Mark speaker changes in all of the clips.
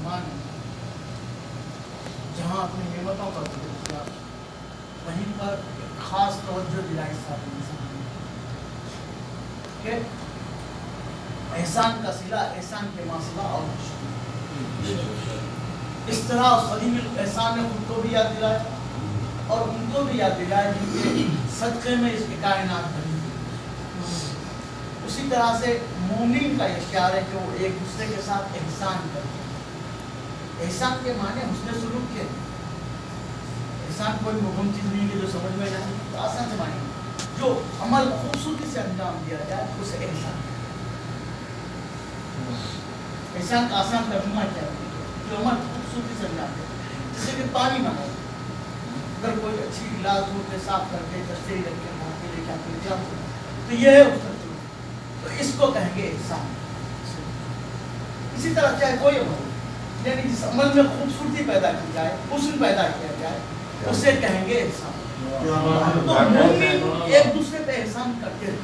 Speaker 1: مسلمان جہاں اپنی نعمتوں کا ذکر کیا وہیں پر خاص توجہ دلائی صاحب کہ احسان کا صلہ احسان کے ماصلہ اور اس طرح اس قدیم احسان نے خود کو بھی یاد دلایا اور ان کو بھی یاد دلایا جن کے صدقے میں اس کی کائنات بنی. اسی طرح سے مومن کا یہ شعار ہے کہ وہ ایک دوسرے کے ساتھ احسان کرتے ہیں. احسان کے معنی حسن سلوک کے. احسان کوئی مبہم چیز نہیں ہے جو سمجھ میں جائے تو آسان سے معنی جو عمل خوبصورتی سے انجام دیا جائے اسے احسان. احسان کا آسان ترجمہ کیا ہے جو عمل خوبصورتی سے انجام دیا جیسے کہ پانی بنا اگر کوئی اچھی گلاس دھو کے صاف کر کے دستری رکھ کے بھاگ کے لے کے آپ کے جام تو یہ ہے اس کا سلوک. تو اس کو کہیں گے احسان. اسی طرح چاہے کوئی عمل یعنی جس عمل میں خوبصورتی پیدا کی جائے حسن پیدا کیا جائے اسے کہیں گے احسان. تو مومن ایک دوسرے پہ احسان کرتے ہیں.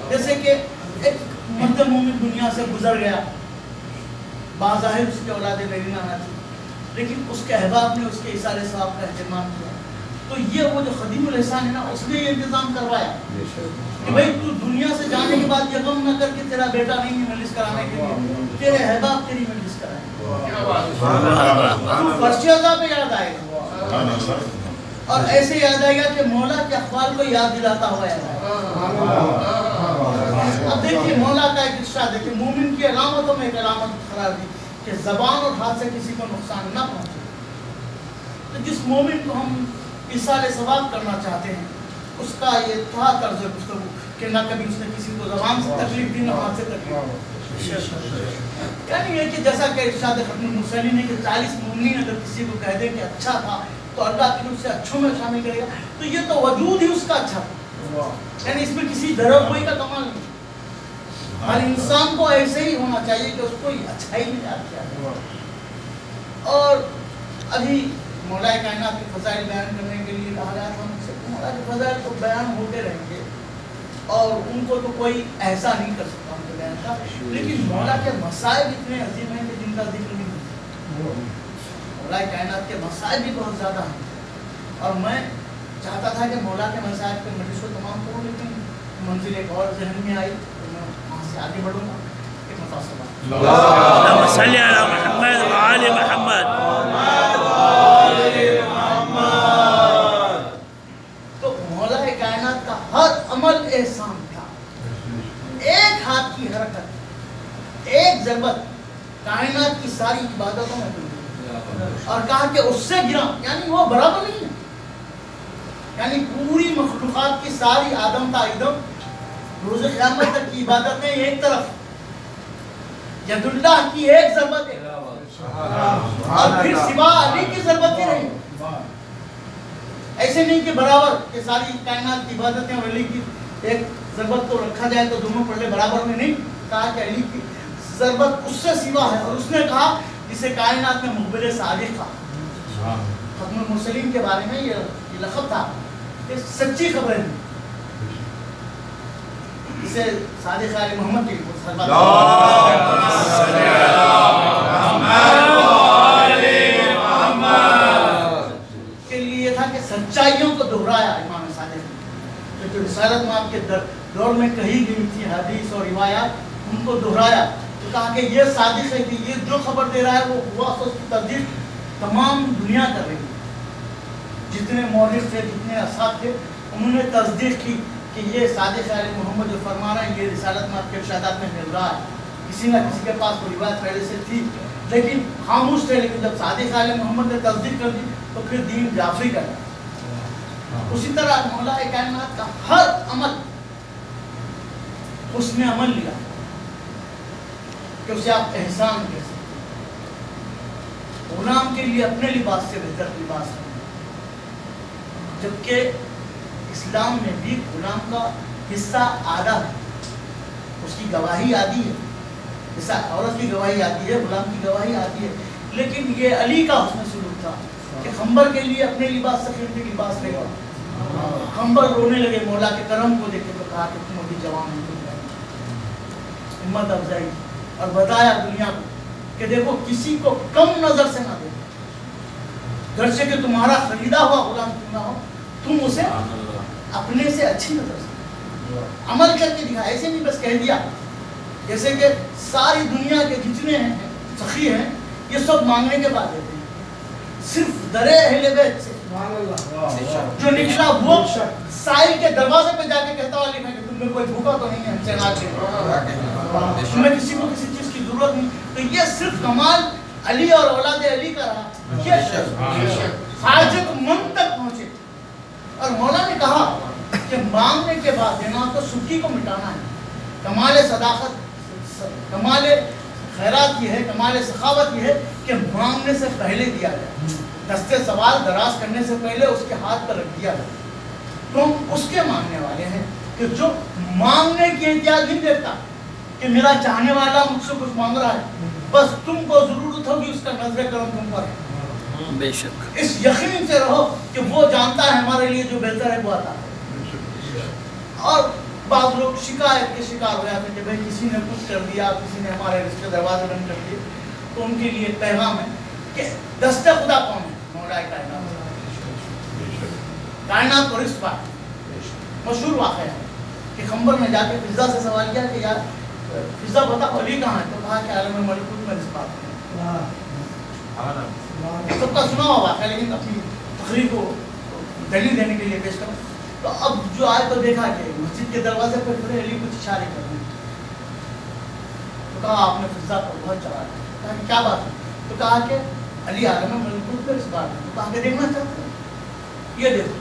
Speaker 1: جیسے کہ ایک مرد مومن دنیا سے گزر گیا بظاہر اس کے اولاد نرینہ نہ تھی لیکن اس کے احباب نے اس کے اثار ثواب کا اہتمام کیا تو یہ وہ جو خدیم الاحسان ہے نا اس نے یہ انتظام کروایا کہ بھائی تو دنیا سے جانے کے بعد یہ غم نہ کر کے تیرا بیٹا نہیں ہے مجلس کرانے کے لیے تیرے احباب تیری مجلس کرائیں تو فرش اعضاء پہ یاد آئے گا اور ایسے یاد آئے گا کہ مولا کے اقوال کو یاد دلاتا ہوا یاد آئے گا. اب دیکھیے مولا کا ایک ارشاد ہے کہ مومن کی علامتوں میں ایک علامت قرار دی کہ زبان اور ہاتھ سے کسی کو نقصان نہ پہنچے. تو جس مومن کو ہم ایصال ثواب کرنا چاہتے ہیں اس کا یہ تھا طرز گفتگو کہ نہ کبھی اس نے کسی کو زبان سے تکلیف دی نہ ہاتھ سے تکلیف دی. یعنی یہ کہ جیسا کہ ارشاد ختم المرسلین ہے کہ 40 مومنین اگر کسی کو کہہ دیں کہ اچھا تھا تو اللہ کی طرف سے اچھوں میں شامل کرے گا. تو یہ تو وجود ہی اس کا اچھا تھا یعنی اس میں کسی دھرم کوئی کا کمال نہیں. ہر انسان کو ایسے ہی ہونا چاہیے کہ اس کو اچھائی میں یاد کیا جائے. اور ابھی مولا کائنات کے فضائل بیان کرنے کے لیے کہا جاتا ہے مولا کے فضائل تو بیان ہوتے رہیں گے اور ان کو تو کوئی ایسا نہیں کر سکتا ان کے بیان کا لیکن مولا کے مسائل اتنے عظیم ہیں کہ جن کا ذکر نہیں ہوتا. مولا کائنات کے مسائل بھی بہت زیادہ ہیں اور میں چاہتا تھا کہ مولا کے مسائل پہ مجلس کو تمام کروں لیکن منزل ایک اور ذہن میں آئی تو میں وہاں سے آگے بڑھوں گا. ایک متاثر
Speaker 2: اللہم صلی علی محمد وآل محمد.
Speaker 1: تو مولا کائنات کا ہر عمل احسان تھا. ایک ہاتھ کی حرکت ایک ضربت کائنات کی ساری عبادتوں میں اور کہا کہ اس سے گرا یعنی وہ برابر نہیں ہے. یعنی پوری مخلوقات کی ساری آدم تا آدم روز قیامت تک کی عبادت میں ایک طرف ید اللہ کی ایک ضربت ہے اور پھر سوا علی کی ضربت ہی نہیں. ایسے نہیں کہ برابر کہ ساری کائنات کی عبادتیں اور علی کی ایک ضربت تو رکھا جائے تو دونوں پڑھلے برابر میں نہیں. کہا کہ علی کی ضربت اس سے سوا ہے اور اس نے کہا جسے کائنات میں مخبر صادق تھا. ختم المرسلین کے بارے میں یہ لقب تھا کہ سچی خبریں اسے صادق علی محمد کی کے لیے تھا کہ سچائیوں کو دہرایا امام صادق نے جو رسالت میں آپ کے دور میں کہی گئی تھی حدیث اور روایات ان کو دہرایا. تو کہا کہ یہ صادق ہے کہ یہ جو خبر دے رہا ہے وہ ہوا تو اس کی تصدیق تمام دنیا کر رہی ہے. جتنے مورخ تھے جتنے اصحاب تھے انہوں نے تصدیق کی کہ یہ صادق علی محمد جو فرما رہے ہیں یہ رسالت میں آپ کے ارشادات میں مل رہا ہے. کسی نہ کسی کے پاس کوئی روایت پہلے سے تھی لیکن خاموش تھے لیکن جب صادق علی محمد نے تصدیق کر دی تو پھر دین جعفری کا. اسی طرح مولا کائنات کا ہر عمل اس نے عمل لیا کہ اسے آپ احسان کہہ سکتے. غلام کے لیے اپنے لباس سے بہتر لباس ہے جبکہ اسلام میں بھی غلام کا حصہ آدھا ہے. اس کی گواہی آدھی ہے جیسا عورت کی گواہی آتی ہے غلام کی گواہی آتی ہے لیکن یہ علی کا حسن سلوک تھا کہ خنبر کے لیے اپنے لباس سے خرید کے لباس لے گا. خنبر رونے لگے مولا کے کرم کو دیکھ کے تو کہا کہ تم ابھی جوان ہو ہمت افزائی اور بتایا دنیا کو کہ دیکھو کسی کو کم نظر سے نہ دیکھو، گرچہ کہ تمہارا خریدا ہوا غلام کیوں نہ ہو، تم اسے اپنے سے اچھی نظر سے عمل کر کے دکھا، ایسے نہیں بس کہہ دیا. جیسے کہ ساری دنیا کے جتنے ہیں سخی ہیں یہ سب مانگنے کے بعد دیتے ہیں، صرف درے اہل بیت سے جو نکلا وہ سائل کے دروازے پہ جا کے کہتا ہوا لکھا کہ تم میں کوئی بھوکا تو نہیں ہے، ہم سے نہ دے، تمہیں کسی کو کسی چیز کی ضرورت نہیں. تو یہ صرف کمال علی اور اولاد علی کا رہا، یہ حاجت مند تک پہنچے. اور مولا نے کہا کہ مانگنے کے بعد دینا تو سکی کو مٹانا ہے. کمال صداقت، کمال خیرات یہ ہے، کمال سخاوت یہ ہے کہ مانگنے سے پہلے دیا جائے، دستے سوال دراز کرنے سے پہلے اس کے ہاتھ پر رکھ دیا جائے. تو ہم اس کے مانگنے والے ہیں کہ جو مانگنے کی احتیاط نہیں دیتا کہ میرا چاہنے والا مجھ سے کچھ مانگ رہا ہے، بس تم کو ضرورت ہوگی اس کا نظر کرم تم پر ہے.
Speaker 2: بے شک
Speaker 1: اس یقین سے رہو کہ وہ جانتا ہے ہمارے لیے جو بہتر ہے وہ عطا ہے. اور بعض لوگ شکایت کے شکار ہو جاتے ہیں کہ بھائی کسی نے کچھ کر دیا، کسی نے ہمارے رشتے دروازے بند کر دیے. تو ان کے لیے پیغام ہے کہ دست خدا کون ہے؟ مولا کائنات. کائنات اور اس بات مشہور واقعہ ہے کہ خنبر نے جا کے فضا سے سوال کیا کہ یار فضا بتا علی کہاں ہے؟ تو کہا کہ عالم ملکوت میں اس بات ہے. سب کا سنا ہوا واقعہ لیکن اپنی تقریر کو دلیل دینے کے لیے پیش کرا. تو اب جو آئے تو دیکھا کہ مسجد کے دروازے پر کھڑے علی کچھ اشارے کر رہے ہیں. تو کہا آپ نے فضا کو بہت چڑھا دیا. کہا کہ کیا بات ہے؟ تو کہا کہ علی عالم ملکوت میں اس بات ہے. تو کہا کہ دیکھنا چاہتے ہیں؟ یہ دیکھو.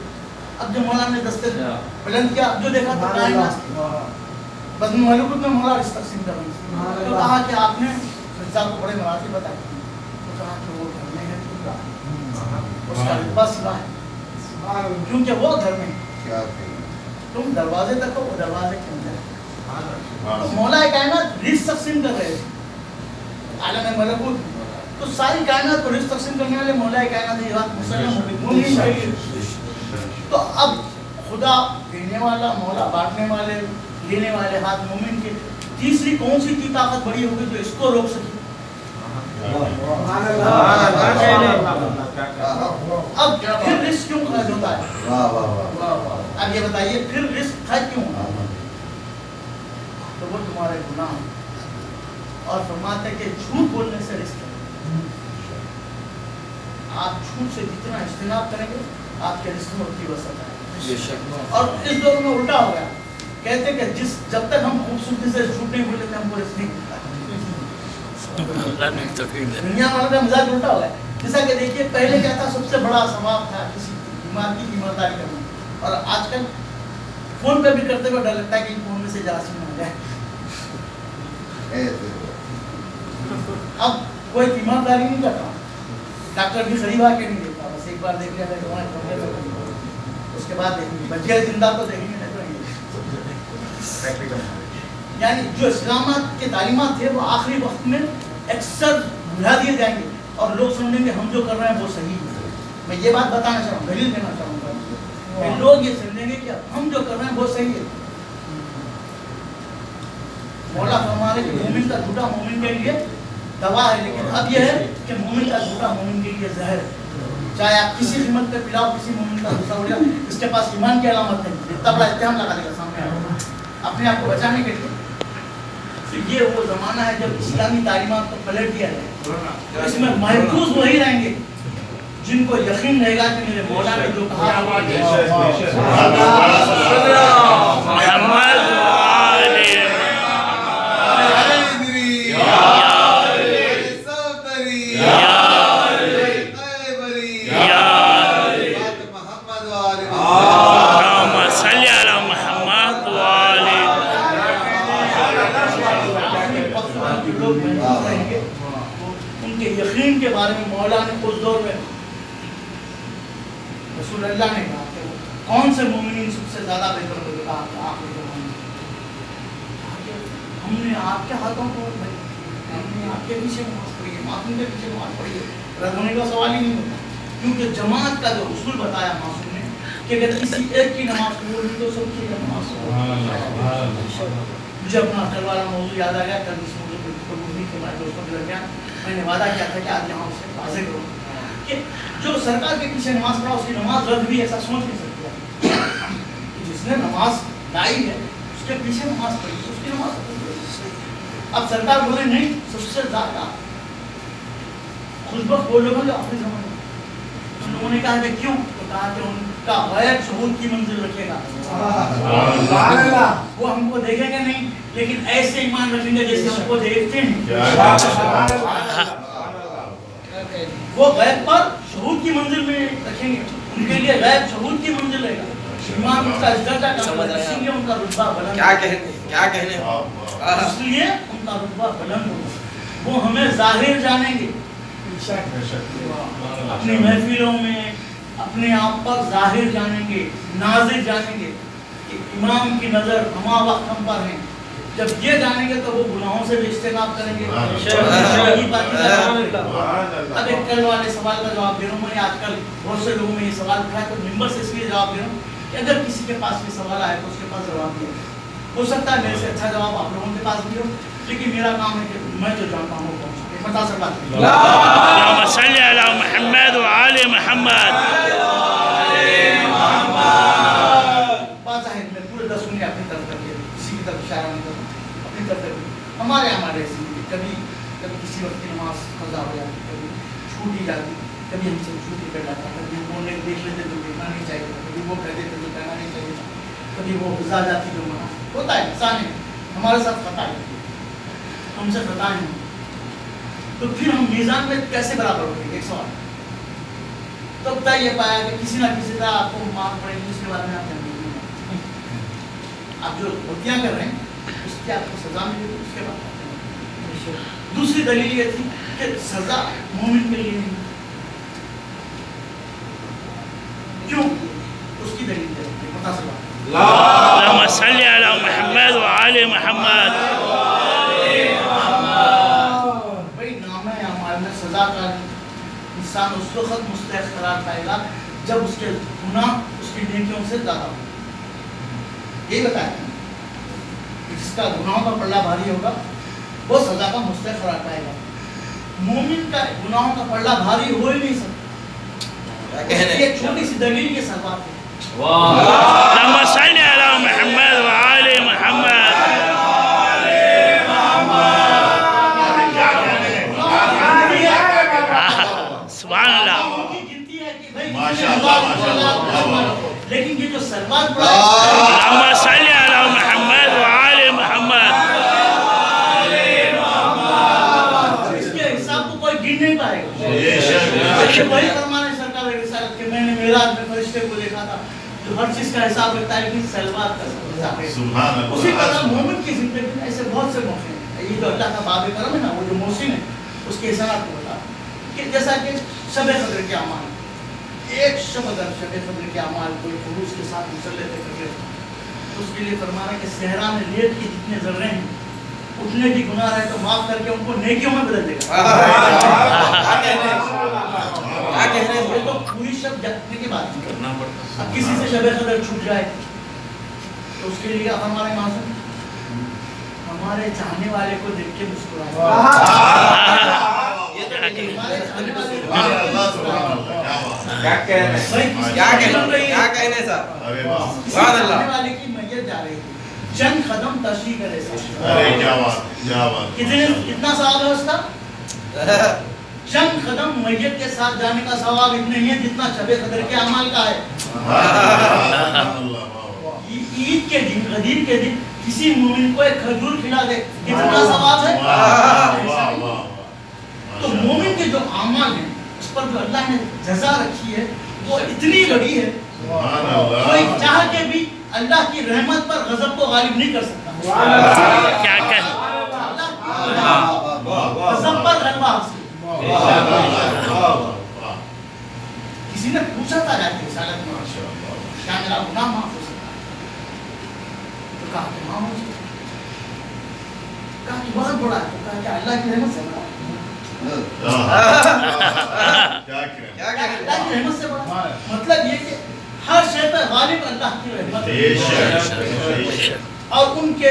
Speaker 1: اب جو مولانا نے دستے بلند کیا، اب جو دیکھا تو کائنات بدن ملکوت میں مولا رشتہ تقسیم کر رہی ہے. تو کہا کہ آپ نے فضا کو بڑے مراتب بتائے. تو کہا کہ وہ گھر میں ہے اس کا رتبہ سوا ہے کیونکہ وہ گھر میں تم دروازے تک ہو، وہ دروازے کے اندر. مولا کائنات رزق تقسیم کر رہے تھے عالم ملکوت. تو ساری کائنات کو رزق تقسیم کرنے والے مولا کائنات یہ بات مسلم مومن ہے. تو اب خدا دینے والا، مولا بانٹنے والے، لینے والے ہاتھ مومن کے. تیسری کون سی کی طاقت بڑی ہوگی جو اس کو روک سکے؟ اب پھر رزق کیوں خرچ ہوتا ہے؟ اب یہ بتائیے پھر رزق خرچ کیوں ہوتا ہے؟ تو وہ تمہارے گناہ. اور فرماتے ہیں کہ جھوٹ بولنے سے رزق ہے. آپ جھوٹ سے جتنا اجتناب کریں گے آپ کے رزق میں اتنی وسعت ہے. اور اس دور میں الٹا ہو گیا، کہتے کہ جب تک ہم خوبصورتی سے جھوٹ نہیں بولے تھے ہم کو رزق نہیں ملتا. دنیا والوں کا مزاج الٹا ہو گیا. جیسا کہ دیکھیے پہلے کیا تھا، سب سے بڑا ثواب تھا کسی بیمار کی تیمارداری کرنا. اور آج کل فون پہ بھی کرتے ہوئے ڈر لگتا ہے کہ فون میں سے جراثیم نہ جائے. اب کوئی تیمارداری نہیں کرتا، ڈاکٹر بھی قریب آ کے نہیں دیکھتا، بس ایک بار دیکھ لیا اس کے بعد دیکھیں گے بچ گئے زندہ تو دیکھیں گے. یعنی جو اسلامات کے تعلیمات تھے وہ آخری وقت میں اکثر بھلا دیے جائیں گے اور لوگ سمجھیں گے ہم جو کر رہے ہیں وہ صحیح ہے. میں یہ بات بتانا چاہوں گا، دلیل دینا چاہوں گا کہ لوگ یہ سمجھیں گے کہ ہم جو کر رہے ہیں وہ صحیح ہے. مولا فرما رہے کہ مومن کا جھوٹا مومن کے لیے دوا ہے، لیکن اب یہ ہے کہ مومن کا جھوٹا مومن کے لیے زہر ہے. چاہے آپ کسی قیمت پہ پلاؤ کسی مومن کا دوسرا ہو جائے، اس کے پاس ایمان کی علامت نہیں، اتنا بڑا اتہام لگا دے گا سامنے اپنے آپ کو بچانے کے لیے. یہ وہ زمانہ ہے جب اسلامی تعلیمات کو پلٹ دیا جائے. اس میں محفوظ وہی رہیں گے جن کو یقین رہے گا کہ میرے مولا نے جو کہا یقین کے بارے میں مولا نے اس دور میں رسول اللہ نے کہا کہ کون سے مومنین سب سے زیادہ بہتر ہو گئے. ہم نے آپ کے ہاتھوں کو ہم نے آپ کے پیچھے نماز پڑھی ہے، معصوم کے پیچھے نماز پڑھی ہے. رد ہونے کا سوال ہی نہیں ہوتا کیونکہ جماعت کا جو اصول بتایا معصوم نے کہ اگر کسی ایک کی نماز قبول ہوئی تو سب کی نماز قبول. مجھے اپنا کل والا موضوع یاد آ گیا. کل اس موضوع پر گفتگو نہیں کی ہمارے دوستوں کے درمیان میں نے وعدہ کیا تھا کہ آج یہاں اسے واضح کروں کہ جو سرکار کے پیچھے نماز پڑھا اس کی نماز رد بھی ایسا سوچ نہیں سکتا. جس نے نماز لائی ہے اس کے پیچھے نماز پڑھی اس کی نماز رد. اب سرکار بولے نہیں سب سے زیادہ خود بخت وہ لوگ ہیں جو آخری زمانے میں. ان لوگوں نے کہا کہ کیوں؟ تو کہا کہ ان کا غیر شعور کی منزل رکھے گا. وہ ہم کو دیکھیں گے نہیں لیکن ایسے ایمان رکھیں گے جیسے ہم کو دیکھتے ہیں. وہ غیب پر شہود کی منزل میں رکھیں گے. ان کے لیے غیب شہود کی منزل ہے گا. ایمان ان کا درجہ کم ہوگا اس لیے ان کا رتبہ بلند.
Speaker 3: کیا کہنے
Speaker 1: اس لیے ان کا رتبہ بلند ہوگا. وہ ہمیں ظاہر جانیں گے اپنی محفلوں میں اپنے آپ پر ظاہر جانیں گے ناظر جانیں گے کہ امام کی نظر ہما وقت ہم پر ہیں. جب یہ جانیں گے تو وہ گناہوں سے بھی اجتناب کریں گے. اب ایک کل والے سوال کا جواب دے رہا ہوں. میں آج کل بہت سے لوگوں میں یہ سوال اٹھایا تو ممبر سے اس لیے جواب دے رہا ہوں کہ اگر کسی کے پاس یہ سوال آئے تو اس کے پاس جواب دیا. ہو سکتا ہے میرے سے اچھا جواب آپ لوگوں کے پاس بھی ہو لیکن میرا کام ہے کہ میں جو جانتا ہوں وہ پہنچا. مختصر بات
Speaker 2: اللهم صل على محمد وآل محمد.
Speaker 1: بات ہے میں پورے 10 منٹ اپنی طرف کر کے کسی کی طرف اشارہ نہیں کروں اپنی طرف کر ہمارے ایسی کبھی کسی وقت کی نماز قضا ہو جاتی کبھی چھوٹ ہی جاتی کبھی ہم سے چھوٹی کر جاتا کبھی وہ دیکھ لیتے تو دیکھنا نہیں چاہیے کبھی وہ کہہ دیتے تو کہنا نہیں چاہیے کبھی وہ غذا جاتی جو منع ہوتا ہے انسان ہے ہمارے ساتھ خطا ہے ہم سے خطائیں ہیں. تو پھر ہم میزان میں کیسے برابر ہوگے؟ ایک سوال. تب طے یہ پایا کہ کسی نہ کسی طرح آپ کو معاف پڑے گی اس کے بعد میں آپ جانتے ہیں آپ جو غلطیاں کر رہے ہیں اس کی آپ کو سزا ملے گی اس کے بعد. دوسری دلیل یہ تھی کہ سزا مومن کے لیے نہیں. کیوں؟ اس کی دلیل ہے مختصر بات.
Speaker 2: اللهم صل على محمد وآل محمد.
Speaker 1: سزا کا انسان اس وقت مستحق قرار پائے گا جب اس کے گناہ اس کی نیکیوں سے زیادہ ہو. یہ بتایا جس کا گناہوں کا پلڑا بھاری ہوگا وہ سزا کا مستحق قرار پائے گا. مومن کا گناہوں کا پلڑا بھاری ہو ہی نہیں سکتا. ایک چھوٹی سی دلیل کے ساتھ بات ہے.
Speaker 2: اللهم صل على محمد وآل محمد. سبحان اللہ.
Speaker 1: لیکن یہ جو سلمان پڑا
Speaker 2: اللهم صل على محمد وآل محمد.
Speaker 1: اس کے حساب کو کوئی گن نہیں پائے گا. وہی فرمان ہے سرکار رسالت کہ میں نے معراج میں فرشتے کو دیکھا تھا جو ہر چیز کا حساب رکھتا ہے لیکن سلوات کا حساب ہے. اسی طرح مومن کی زندگی میں ایسے بہت سے موقع ہیں. یہ جو اللہ کا باب کرم ہے نا وہ جو محسن ہے اس کے احسانات کو بتا کہ جیسا کہ شب قدر کے اعمال ایک شب اگر شب قدر کے اعمال کوئی خلوص کے ساتھ مسلح کرے تو اس کے لیے فرمانا کہ صحرا میں لیٹ کے جتنے ذرے ہیں اتنے بھی گناہ رہے تو معاف کر کے ان کو نیکیوں میں بدل دے گا. یہ تو پوری شب جاگنے کی بات کرنا پڑتا. اب کسی سے شب قدر چھوٹ جائے تو اس کے لیے کیا فرمانے معصوم ہمارے چاہنے والے کو دیکھ کے مسکرائے. چند قدم تشریح کرے کتنا ثواب ہے اس کا؟ چند قدم میت کے ساتھ جانے کا ثواب اتنا ہی ہے جتنا شب قدر کے اعمال کا ہے. عید کے دن غدیر کے دن کسی مومن کو ایک کھجور کھلا دے کتنا ثواب ہے. تو مومن کے جو اعمال ہیں اس پر جو اللہ نے جزا رکھی ہے وہ اتنی بڑی ہے کوئی چاہ کے بھی اللہ کی رحمت پر غضب کو غالب نہیں کر سکتا.
Speaker 2: کیا کہہ
Speaker 1: غضب پر غلبہ حاصل. کسی نے پوچھا تھا جا کے رسالت میں کیا میرا گناہ معاف ہو سکتا ہے تو کہا کہ معاف ہو سکتا ہے. کہا کہ بہت بڑا ہے. تو کہا کہ اللہ کی رحمت سے بڑا ہے. اللہ کی رحمت سے بڑا مطلب یہ کہ ہر شے پر غالب اللہ کی رحمت ہے اور ان کے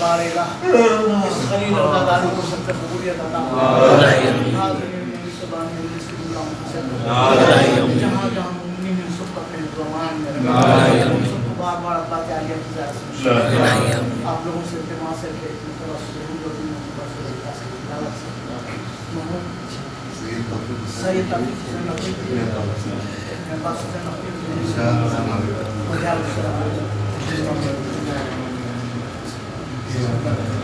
Speaker 1: بار الہ اس خلیل عزاداری کو سب سے قبولیت عطا جہاں جہاں مومنین ہیں سب کو اپنے رحمان میں سب کو بار بار اللہ کے آلیہ کی ذات سے آپ لوگوں سے التماس ہے کہ سید تفریح سے نقل میں بس سے نقل